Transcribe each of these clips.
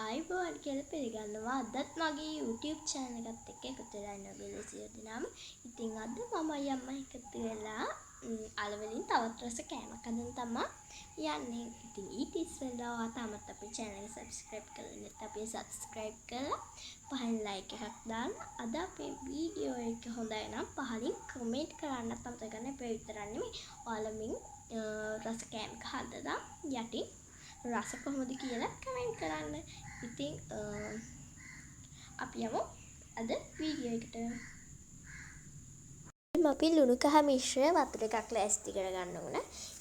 ආයිබෝවන් කියලා පිළිගන්නවා. අදත් මගේ YouTube channel එකත් එක්ක එකතු වෙලා ඉන්න ඔයගොල්ලෝ සියලු දෙනාම. ඉතින් අද මමයි අම්මයි එකතු වෙලා අලවලින් තවත් රස කෑමක් හදන්න තමයි යන්නේ. ඉතින් ඊට ඉස්සෙල්ලා ඔයා තාමත් අපේ channel එක subscribe කරලා නැත්නම් අපි subscribe කරලා පහින් like එකක් දාන්න. අද අපේ වීඩියෝ එක හොඳයි නම් පහින් comment කරන්නත් අමතක කරන්න එපා. විතරක් නෙමෙයි ඔයාලමින් රස කෑමක හදලා යටින් රස කොහොමද කියලා කමෙන්ට් කරන්න. ඉතින් අපි යමු අද වීඩියෝ එකට. අපි ලුණු කහ මිශ්‍ර වතුර එකක් ලෑස්ති කරගන්න ඕන.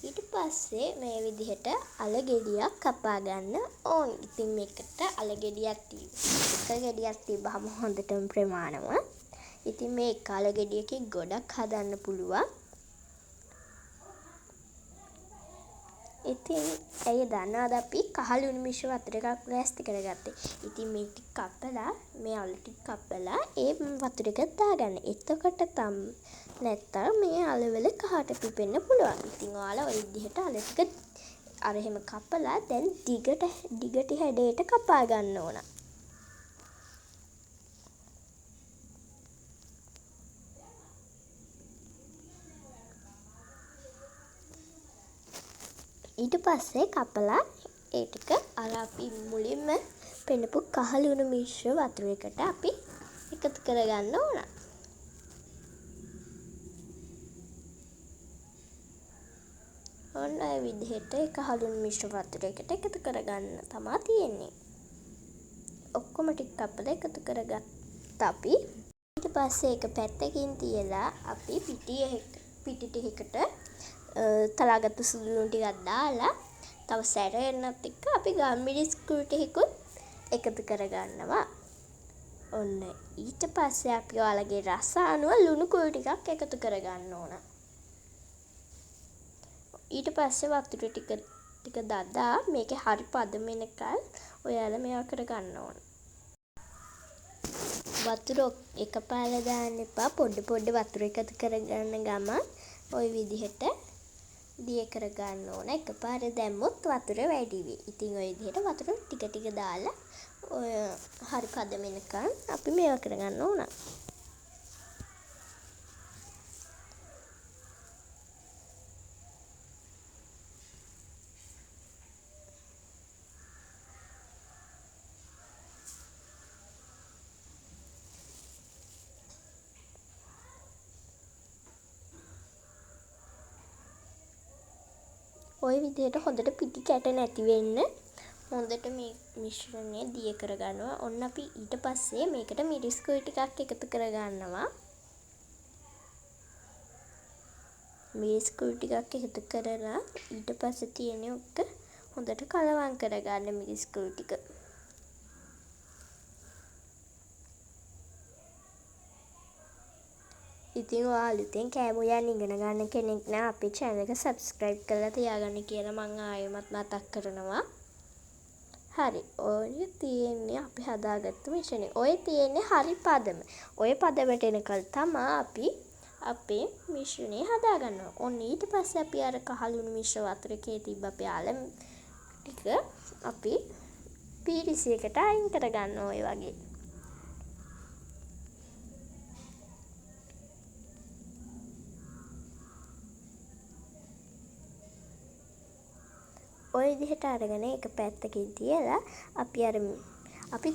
ඊට පස්සේ මේ විදිහට අල ගෙඩියක් කපා ගන්න ඕන. ඉතින් මේකට අල ගෙඩියක් එක ගෙඩියක් තිබ්බහම හොඳටම ප්‍රමාණවත්. ඉතින් මේ එක අල ගෙඩියකින් ගොඩක් හදන්න පුළුවන්. ඉතින් ඇය දන්නවද අපි කහ ලුණු මිශ්‍ර වතුර එකක් ලෑස්ති කරගත්තේ. ඉතින් මේ ටික කපලා මේ අලු ටික කපලා ඒ වතුර එකට දාගන්න. එතකොට නැත්තම් මේ අලවල කහට පිපෙන්න පුළුවන්. ඉතින් ඔයාලා ওই විදිහට අල ටික අර එහෙම කපලා දැන් දිගට හැඩයට කපා ගන්න ඕන. ඊට පස්සේ කපලා ඒ ටික අර අපි මුලින්ම පෙන්නපු කහ ලුණු මිශ්‍ර වතුර එකට අපි එකතු කරගන්න ඕන. ඔන්න ඔය විදිහට කහ ලුණු මිශ්‍ර වතුර එකට එකතු කරගන්න තමයි තියෙන්නේ. ඔක්කොම ටික කපලා එකතු කරගත්තා අපි. ඊට පස්සේ එක පැත්තකින් තියලා අපි පිටි ටිකකට තලාගත්තු සුදු ලුණු ටිකක් දාලා තව සැරෙන්නත් එක්ක අපි ගම්මිරිස් කුඩු ටිකකුත් එකතු කරගන්නවා. ඔන්න ඊට පස්සේ අපි ඔයාලගේ රස අනුව ලුණු කුඩු ටිකක් එකතු කරගන්න ඕන. ඊට පස්සේ වතුර ටික දාලා මේකේ හරි පදම වෙනකල් ඔයාලා මේවා කරගන්න ඕන. වතුර එකපාරට දාන්න එපා. පොඩ වතුර එකතු කරගන්න ගමන් ওই විදිහට දිය කරගන්න ඕන. එකපාරට දැම්මොත් වතුර වැඩි වෙයි. ඉතින් ওই විදිහට වතුර ටික දාලා ඔය හරි පදම වෙනකන් අපි මේවා කරගන්න ඕන. ওই විදිහට හොඳට පිටි කැට නැති වෙන්න හොඳට මේ මිශ්‍රණය දිය කරගන්නවා. ඔන්න අපි ඊට පස්සේ මේකට මිරිස් කුඩු ටිකක් එකතු කරගන්නවා. මිරිස් කුඩු ටිකක් එකතු කරලා ඊට පස්සේ තියෙන ඔක්ක හොඳට කලවම් කරගන්න මිරිස් කුඩු ටික. ඉතින් ඔයා අලුතෙන් කෑම උයන් ඉගෙන ගන්න කෙනෙක් නම් අපේ channel එක subscribe කරලා තියාගන්න කියලා මම ආයෙමත් මතක් කරනවා. හරි. ඔය තියෙන්නේ අපි හදාගත්තු මිශ්‍රණය. ඔය තියෙන්නේ හරි පදම. ඔය පදමට එනකල් තමයි අපි අපේ මිශ්‍රණය හදාගන්නවා. ඔන්න ඊට පස්සේ අපි අර කහ ලුණු මිශ්‍ර වතුර එකේ තිබ්බ අපේ අල ටික අපි පීරිසියකට අයින් කරගන්නවා ඔය වගේ. ඔය විදිහට අරගෙන එක පැත්තකින් තියලා අපි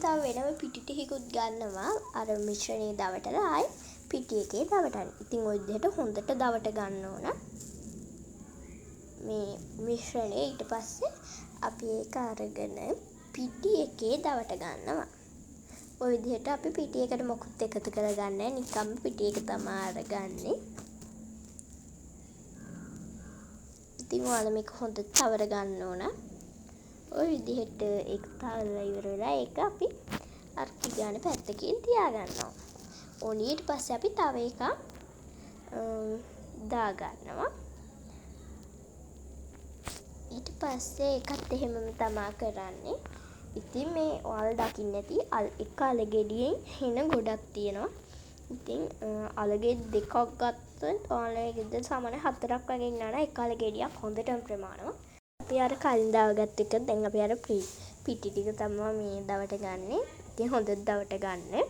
තව වෙනම පිටි ටිකකුත් ගන්නවා. අර මිශ්‍රණය දවටලා ආයි පිටි එකේ දවටන්න. ඉතින් ඔය විදිහට හොඳට දවට ගන්න ඕන මේ මිශ්‍රණය. ඊට පස්සේ අපි ඒක අරගෙන පිටි එකේ දවට ගන්නවා. ඔය විදිහට අපි පිටි එකට මොකුත් එකතු කරගන්නේ නැහැ. නිකම්ම පිටි එක තමයි අරගන්නේ. ඉතින් ඔයාලා මේක හොඳට තවර ගන්න ඕන. ওই විදිහට ඒක තවරලා ඉවර වෙලා ඒක අපි අර ගාන පැත්තකින් තියාගන්නවා. ඕන ඊට පස්සේ අපි තව එකක් දා ගන්නවා. ඊට පස්සේ ඒකත් එහෙමම තමයි කරන්නේ. ඉතින් මේ ඔයාලා දකින්න ඇති එක අල ගෙඩියෙන් හෙන ගොඩක් තියෙනවා. ඉතින් අල ගෙඩි දෙකක් ගත්තොත් ඔයාලා ගෙදර සාමාන්‍ය 4ක් වගේ ඉන්නවා නම් එක අල ගෙඩියක් හොඳටම ප්‍රමාණවත්. අපි අර කලින් දාගත්ත එක දැන් අපි අර පිටි ටික තමයි මේ දවට ගන්නෙ. ඉතින් හොඳට දවට ගන්න.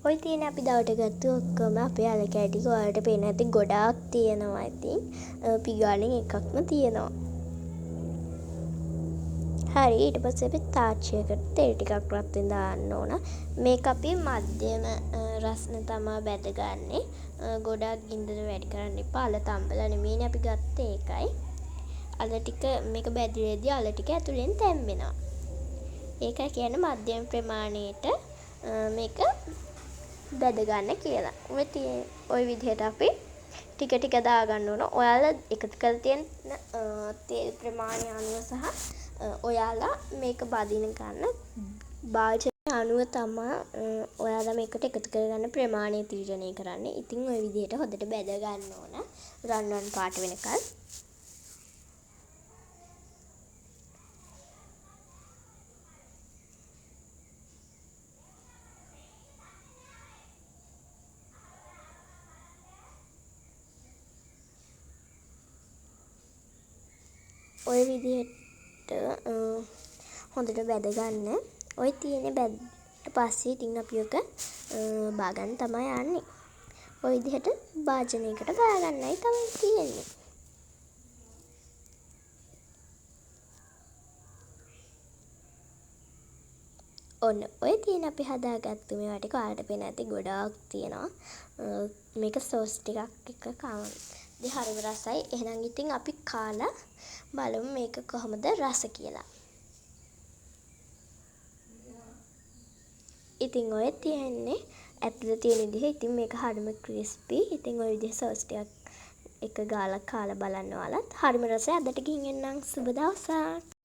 ඔය තියෙන අපි දවට ගත්තු ඔක්කොම අපේ අල කැටි ඔයාලට පේන ඇති ගොඩාක් තියෙනවා. ඉතින් පිගානෙන් එකක්ම තියෙනවා. හරි ඊට පස්සේ අපි තාච්චයකට තෙල් ටිකක් රත්වෙන් දාන්න ඕන. මේක අපි මධ්‍යම රස්න තමයි බැදගන්නේ. ගොඩාක් ගින්දර වැඩි කරන්න එපා. අල තම්බලා නෙමෙයිනේ අපි ගත්තේ ඒකයි. අල ටික මේක බැදිරේදී අල ටික ඇතුලෙන් තැම්බෙනවා. ඒකයි කියන්නේ මධ්‍යම ප්‍රමාණයට මේක බැද ගන්න කියලා. ඔය විදිහට අපි ටික ටික දාගන්න ඕන. ඔයාලා එකතු කරලා තියෙන තෙල් ප්‍රමාණය අනුව සහ ඔයාලා මේක බදින ගන්න භාජනය අනුව තමයි ඔයාලා මේකට එකතු කරගන්න ප්‍රමාණය තීරණය කරන්නේ. ඉතින් ඔය විදිහට හොඳට බැද ගන්න ඕන. රන්වන් පාට වෙනකල්. ඔය විදිහට හොඳට බැද ගන්න. ඔය තියෙන බැද්දට පස්සේ ඉතින් අපි ඔක බාගන්න තමයි යන්නේ. ඔය විදිහට භාජනයකට බාගන්නයි තමයි තියෙන්නේ. ඔන්න ඔය තියෙන අපි හදාගත්තු මේවා ටික ඔයාලට පේන ඇති ගොඩාක් තියෙනවා. මේක සෝස් ටිකක් එක කවන්න. ඉතින් හරිම රසයි. එහෙනම් ඉතින් අපි කාලා බලමු මේක කොහොමද රස කියලා. ඉතින් ඔය තියෙන්නේ ඇතුළේ තියෙන විදිහ. ඉතින් මේක හරිම ක්‍රිස්පි. ඉතින් ඔය විදිහ සෝස් ටිකක් එක ගාලා කාලා බලන්න ඔයාලත්. හරිම රසයි. අදට ගිහින් එන්නම්. සුබ දවසක්.